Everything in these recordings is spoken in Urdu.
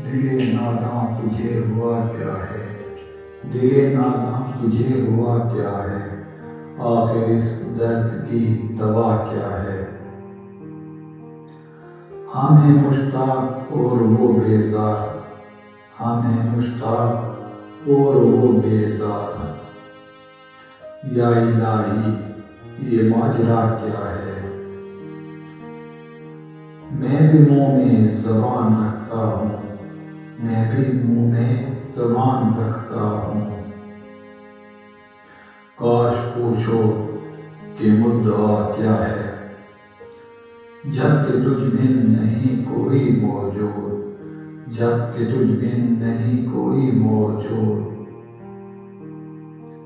دل ناداں تجھے ہوا کیا ہے، دل ناداں تجھے ہوا کیا ہے، آخر اس درد کی دوا کیا ہے۔ ہم ہیں مشتاق اور وہ بیزار، ہم ہیں مشتاق اور وہ بیزار، یا الہی یہ ماجرا کیا ہے۔ میں بھی منہ میں زبان رکھتا ہوں، میں بھی منہ میں زبان رکھتا ہوں، کاش پوچھو کہ مدعا کیا ہے، جب کہ تجھ بن نہیں کوئی موجود، جب کہ تجھ بن نہیں کوئی موجود،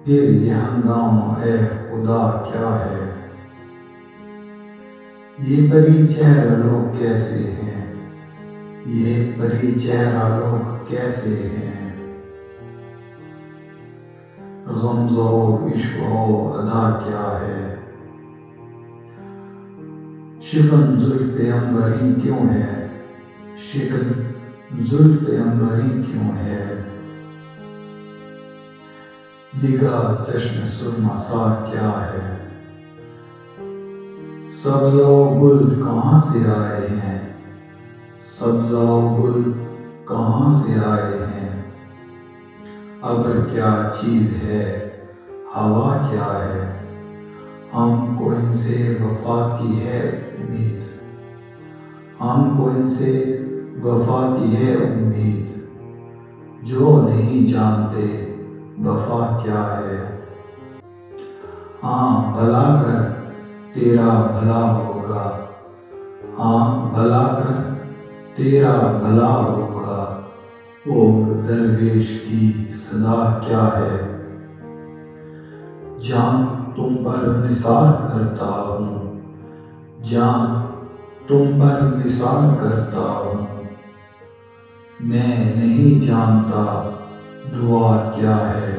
پھر یہ ہنگامہ اے خدا کیا ہے۔ یہ پری چہرہ لوگ کیسے ہیں، یہ پری چہرہ لوگ کیسے ہیں، غمزہ و عشق و ادا کیا ہے۔ شکن زلف عنبرین کیوں ہے، شکن زلف عنبرین کیوں ہے، نگاہ چشم سرمہ سا کیا ہے۔ سبزہ و گل کہاں سے آئے ہیں، سبزہ و گل کہاں سے آئے ہیں، ابر کیا چیز ہے، ہوا کیا ہے، ہم کو ان سے وفا کی ہے امید، ہم کو ان سے وفا کی ہے امید، جو نہیں جانتے وفا کیا ہے۔ ہاں بھلا کر تیرا بھلا ہوگا، ہاں بھلا کر تیرا بھلا ہوگا، اور درویش کی صدا کیا ہے۔ جان تم پر نثار کرتا ہوں، جان تم پر نثار کرتا ہوں، میں نہیں جانتا دعا کیا ہے۔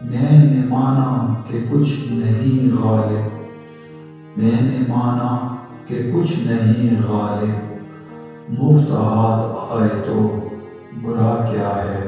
میں نے مانا کہ کچھ نہیں غالب، میں نے مانا کہ کچھ نہیں غالب، مفت ہاتھ آئے تو برا کیا ہے۔